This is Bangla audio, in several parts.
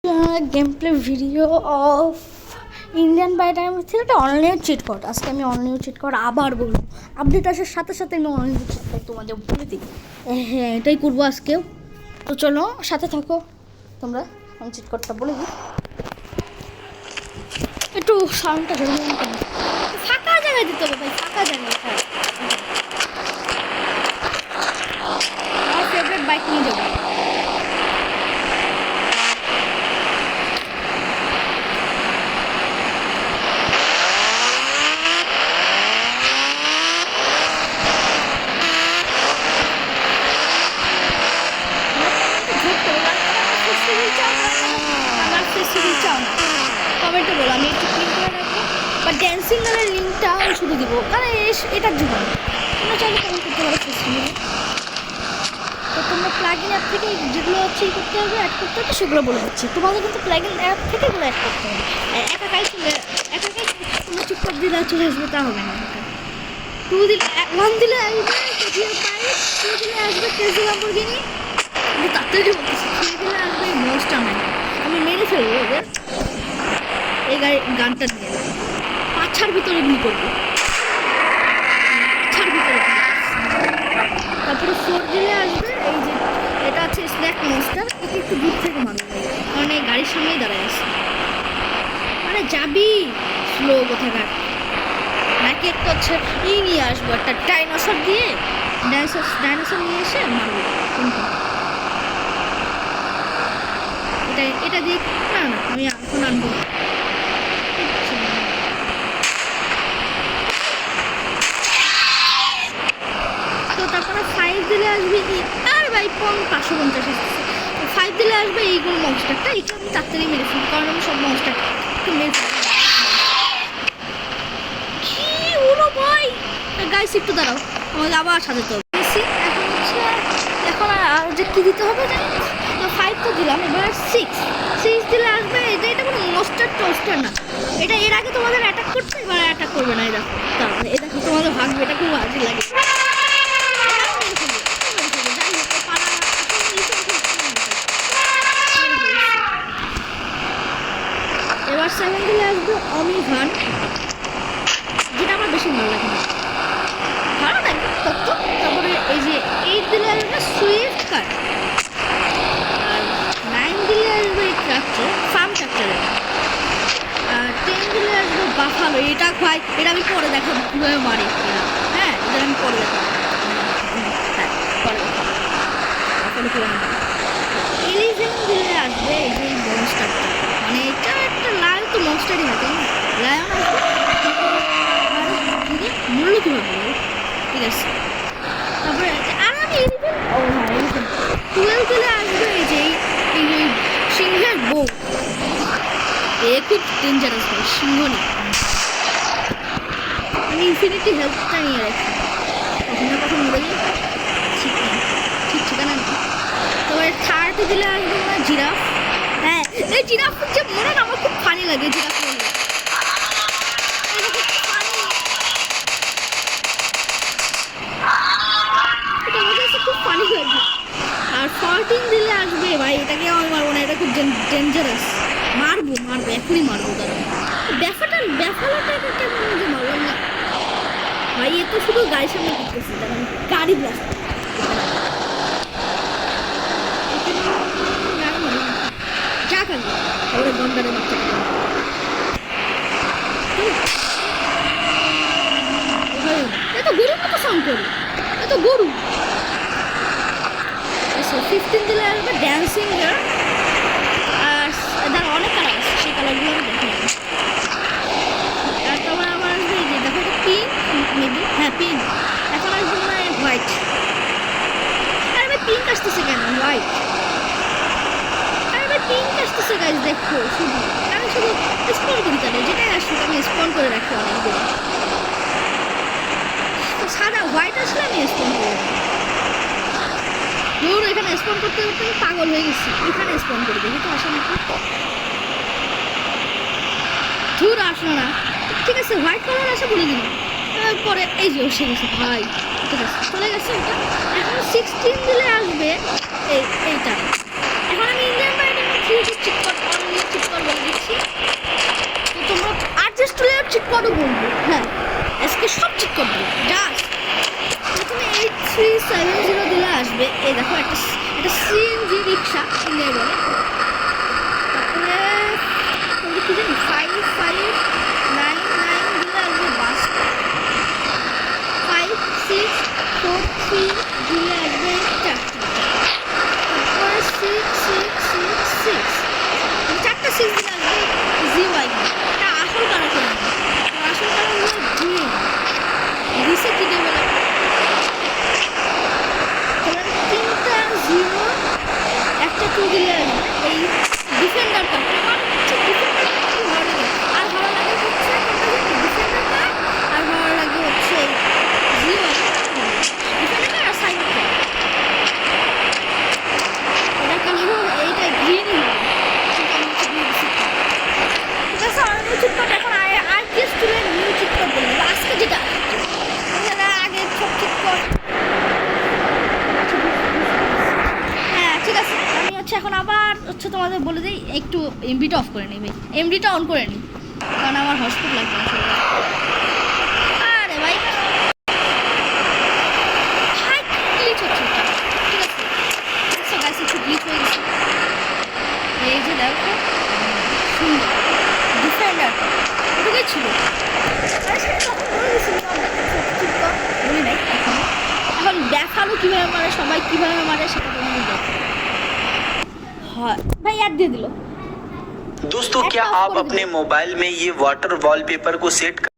Game play video of Indian by time थी ऑनलाइन चिट कोड आज के ऑनलाइन चिट कोड आबार बोलो अपडेट आसार साथे साथे ऑनलाइन चिट कोड तुम्हारे बोले दी हाँ एटाई करबो आज के तो चलो साथे थाको তোমরা আমি চিট কোডটা বলে দিই একটু সাউন্ডটা জোরে ফাঁকা জায়গায় দিতে হবে ভাই ফাঁকা জায়গায় আমার ফেভারিট বাইক নিয়ে যাবো কমেন্টে বলো আমি একটু ক্লিক করে রাখবো বা ড্যান্সিং গানের লিঙ্কটা আমি শুধু দিব কারণ এটার জন্য তোমরা চাইলে কমেন্ট করতে পারো ফেসবুকে তো তোমরা প্লাগইন অ্যাপ থেকে যেগুলো হচ্ছে করতে হবে অ্যাড করতে হবে সেগুলো বলে দিচ্ছি তোমাদের কিন্তু প্লাগইন অ্যাপ থেকে এগুলো অ্যাড করতে হবে একাকাই তোমরা টিকটক দিলে চলে আসবে তা হবে না টু দিলে ওয়ান দিলে আসবে কেজিএফ বাইক টু দিলে আসবে কেজি ল্যাম্বরগিনি কিন্তু তাড়াতাড়ি বলতেছি থ্রি দিলে আসবে মোস্টটা আমি মেরে ফেলবো ওদের এই গানটা নিয়ে পাছার ভিতরে গুলি করবো পাছার ভিতরে তারপরে ফোর দিলে আসবে এই যে এটা আছে স্ন্যাক মনস্টার একে একটু দূর থেকে মারবো কারণ এই গাড়ির সামনেই দাঁড়ায় আছে মানে যাবি স্লো কোথাকার নাকি একটা হচ্ছে নিয়ে আসবো একটা ডাইনোসর দিয়ে ডাইনোসর নিয়ে এসে মারবো এটা দিয়ে না না আমি এখন আনবো তো তারপরে 5 দিলে আসবে আর ভাই 550 আসছে 5 দিলে আসবে এইগুলো মনস্টারটা এটা আমি তাড়াতাড়ি মেরে ফেলবো কারণ আমি সব মনস্টার একটু মেরে ফেলবো কি হলো ভাই গাইস একটু দাঁড়াও আমাকে আবার সাজাতে হবে এখন হচ্ছে এখন আর যে কি দিতে হবে জানি 5 তো দিলাম এবার 6 দিলে আসবে এটা কোনো মনস্টার টোস্টার না এটা এর আগে তোমাদের অ্যাটাক করতে এবার অ্যাটাক করবে না এই দেখো তাহলে এটা কি তোমাদের ভাগবে এটা খুব বাজে লাগে এবার 7 দিলে আসবে অমিভান যেটা আমার বেশি ভালো লাগে ভালো লাগে তারপরে এই যে 8 দিলে আসবে সুইফট কার আর 9 দিলে আসবে এই ট্রাক্টর ফার্ম ট্রাক্টর আর 10 দিলে আসবে বাফালো এটা খাই এটা আমি পরে দেখাবো কীভাবে মারি হ্যাঁ এটা আমি পরে দেখাবো হ্যাঁ পরে দেখাবো 11 দিলে আসবে এই যে মনস্টারটা মানে এটা একটা লাল তো মনস্টারই হয় তাই না লায়ন আসবে মূল্য কীভাবে ঠিক আছে তারপরে আর আমি ও হ্যাঁ 12 দিলে আসবে এই যে এই সিংহের বউ এ খুব ডেঞ্জারাস ভাই সিংহনি আমি ইনফিনিটি হেলথটা নিয়ে রাখি কখন না কখন মরে যাই ঠিক ঠিকানা নেই তারপরে 30 দিলে আসবে না জিরাফ হ্যাঁ এই জিরাফ হচ্ছে মনে না আমার খুব ফানি লাগে জিরাফ খুব ফানি লাগে আর 14 দিলে আসবে ভাই এটাকে আমি মারবো না এটা খুব ডেঞ্জারাস মারবো এখনই মারবো তারা ব্যাফালাটা এটা মনে যে মারলাম না ভাই এ তো শুধু গাড়ির সামনে করতেছি তারা গাড়ি ব্লাস্ট যা খাবি ওরা গন্ডারে মারতে এত গরুর মতো সাউন্ড করে এত গরু 15 দিলে আসবে ড্যান্সিং গার্ল আর এদের অনেক কালার আছে সেই কালারগুলো আমি দেখে নেব আর তারপরে আমার আসবে এই যে দেখো পিঙ্ক মেবি হ্যাঁ পিঙ্ক এখন আসবে মনে হয় হোয়াইট আর এবার পিঙ্ক আসতেছে কেন হোয়াইট আর এবার পিঙ্ক আসতেছে গাইজ দেখো শুধু আমি শুধু স্পন করি তাহলে যেটাই আসুক আমি স্পন করে রাখি অনেকগুলো তো সাদা হোয়াইট আসলে আমি স্পন করে রাখি দূর এখানে স্পন করতে করতে পাগল হয়ে গেছি এখানে স্পন করে দেখি তো আসে নাকি দূর আসলো না ঠিক আছে হোয়াইট কালার আসে বলে দিন পরে এই যে এসে গেছে ভাই ঠিক আছে চলে গেছে এটা এখন 16 দিলে আসবে এইটা এখন আমি ইন্ডিয়ান বাইরে 3 চেক করতে কোডও বলবো, হ্যাঁ আজকে সব ঠিক করে দেবো। জাস্ট প্রথমে 8370 দিলে আসবে। এই দেখো একটা সিএনজি রিক্সা ইন্ডিয়ায় বলে। তারপরে কি জানি 5599 দিলে আসবে বাস। 5643 দিলে আসবে চারটি। তারপরে 6666 চারটা 6 দিলে আসবে জিওয়াই। এটা আসল কালার করে নেবে, আসল কালার হলো গ্রিন। দিছে কি দেবে বলে তিনটা 0 একটা 2 দিলে আসবে এই ডিফেন্ডার কার্ড। আমার হচ্ছে ডিফেন্ডার কার্ড খুব ভালো লাগে। আর ভালো লাগে হচ্ছে ডিফেন্ডার কার্ড, আর ভালো লাগে হচ্ছে জিওয়াই ডিফেন্ডার কার্ড আর সাইবার কার্ড। এটা কালার এইটা গ্রিন হবে, কিন্তু আমি হচ্ছে ব্লু দিচ্ছি। ঠিক আছে, আর মিউজিক কার্ড এখন আর কি স্কুলের মিউজিক কার্ড বলবো আজকে যেটা আগে সব ঠিক কর। হ্যাঁ ঠিক আছে, আমি হচ্ছে এখন আবার হচ্ছে তোমাদের বলে দিই একটু এমবিটা অফ করে নিই ভাই, এমডিটা অন করে নিই, কারণ আমার হটস্পট লাগবে না। আরে ভাই হাই গ্লিচ হচ্ছে এটা। ঠিক আছে সো গাইস একটু গ্লিচ হয়ে গেছে। এই যে দেখো সুন্দর ডিফেন্ডার ওটাই ছিল। আর সেটা তখন বলে দিয়েছিল ঠিক কর, বলি নাই এখন দেখালো কীভাবে মারে, সবাই কীভাবে মারে সেটা তোমাদের দেখো। হয় ভাই অ্যাড দিয়ে দিল। दोस्तों क्या आप अपने मोबाइल में ये वाटर वॉलपेपर को सेट कर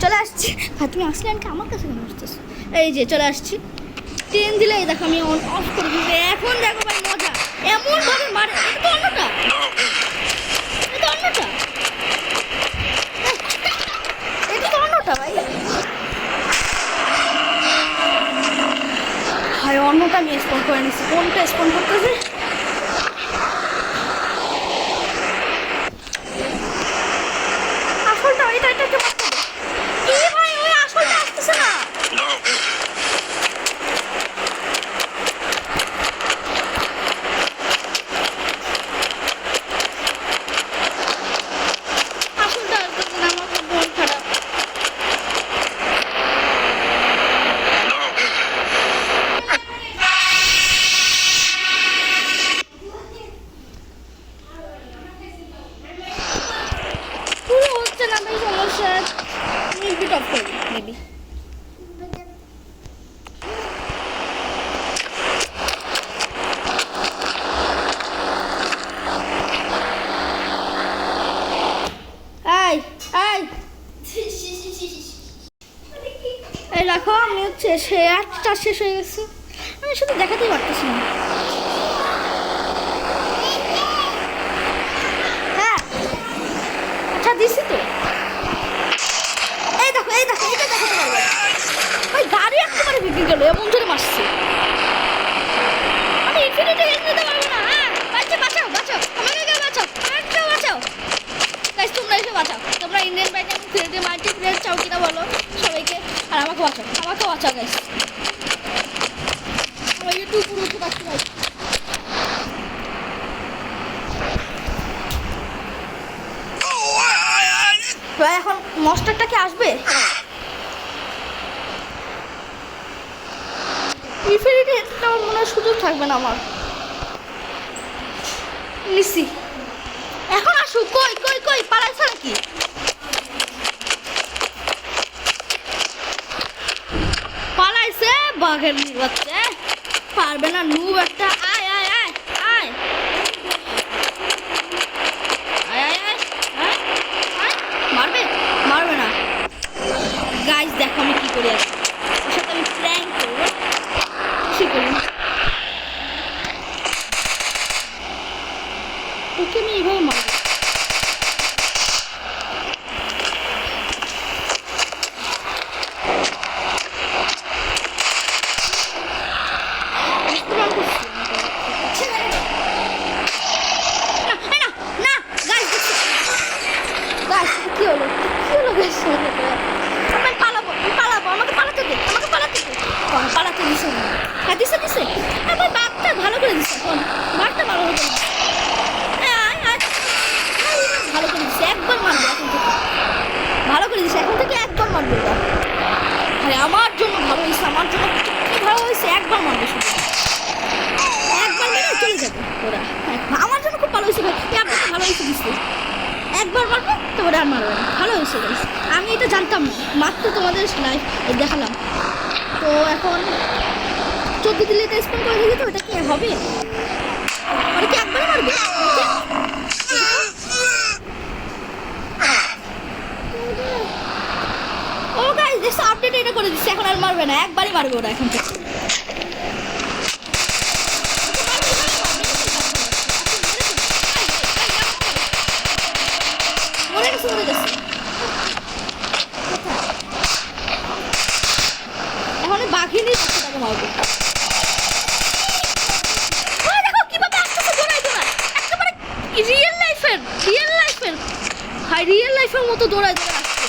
চলে আসছি ভাই, তুমি আসলে আমাকে আমার কাছে কেন আসতেছো? এই যে চলে আসছি 10 দিলে এই দেখো আমি অন অফ করে দিই। এখন দেখো ভাই মজা এমন ভাবে মারে। এটা তো অন্যটা, এটা অন্যটা, এটা তো অন্যটা ভাই। ভাই অন্যটা আমি স্পন করে নিচ্ছি, কোনটা স্পন করতেছি? আসলটা এটাকে মারতে দে। কি ভাই ওই আসলটা আসতেছে না। আসলটা আসতেছে না, আমার খুব মন খারাপ। পুরো হচ্ছে না ভাই, সমস্যা। মিউজিক অফ করে দিই মেবি। এই এই এই দেখো আমি হচ্ছে সে একটা শেষ হয়ে গেছে, আমি শুধু দেখাতেই পারতেছি না। হ্যাঁ আচ্ছা দিছি তো। এই দেখো এটা দেখাতে পারবো। ওই গাড়ি একেবারে বিক্রি গেল, এমন জোরে মারছে। আমি ইনফিনিটি হেল্প নিতে পারবো না। হ্যাঁ বাচ্চা বাঁচাও বাঁচাও, আমাকে বাঁচাও, আমাকে বাঁচাও গাইস, তোমরা এসে বাঁচাও। তোমরা ইন্ডিয়ান বাইক এবং ফ্রেন্ডে মাল্টি প্লেয়ার চাও কিনা বলো সবাইকে, আর আমাকে বাঁচাও গাইস। আমার ইউটিউব পুরো উঠে পাচ্ছি ভাই। ভাই এখন মস্টারটা কি আসবে? ইনফিনিটি হেডটা আমার মনে হয় সুযোগ থাকবে না আমার। নিচ্ছি এখন আসু। কই কই কই পালাইছে নাকি? পালাইছে বাঘের বাচ্চা, পারবে না নুব একটা। আয় আয় আয় আয় আয় আয় আয় আয়, মারবে মারবে না। গাইস দেখো আমি কি করি, আছি ওর সাথে আমি প্র্যাঙ্ক করবো। খুশি করি ওকে আমি এইভাবে মারবো। ভালো করে দিচ্ছে এখন, বাঘটা ভালো হতো না। মারবে শুধু। একবার মেরে চলে যাবে ওরা। আমার জন্য খুব ভালো হয়েছে ভাই, এই আপডেটটা ভালো হয়েছে দিচ্ছে। একবার মারবে তারপরে আর মারবে না, ভালো হয়েছে guys। আমি এটা জানতাম না, মাত্র তোমাদের লাইভ দেখালাম। তো এখন 14 দিলে এটা স্পন করে দিলি, তো এটা কি হবে? ওরা কি একবারে মারবে? ও গাইস দেখো আপডেট এটা করে দিচ্ছে, এখন আর মারবে না, একবারই মারবে ওরা এখন থেকে। মরে গেছে মরে গেছে। এখন বাঘিনী তাকে মারবে। ও দেখো কিভাবে আসতেছে দৌড়ায় দৌড়ায়, একেবারে রিয়েল লাইফের হাই রিয়েল লাইফের মতো দৌড়ায় দৌড়ায় আসছে।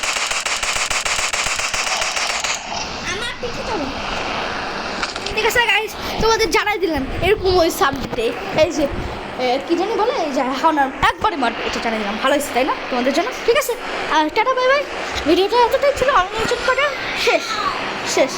আমার পিছে চলো। ঠিক আছে গাইস, তোমাদের জানাই দিলাম এরকম ওই সাবজেক্টে এই যে কি জানি বলে, এই যে এখন আর একবারে মারবে, এটা জানাই দিলাম। ভালো হয়েছে তাই না তোমাদের জন্য? ঠিক আছে, আর টাটা বাই বাই। ভিডিওটা এতটাই ছিল, আমি শেষ শেষ।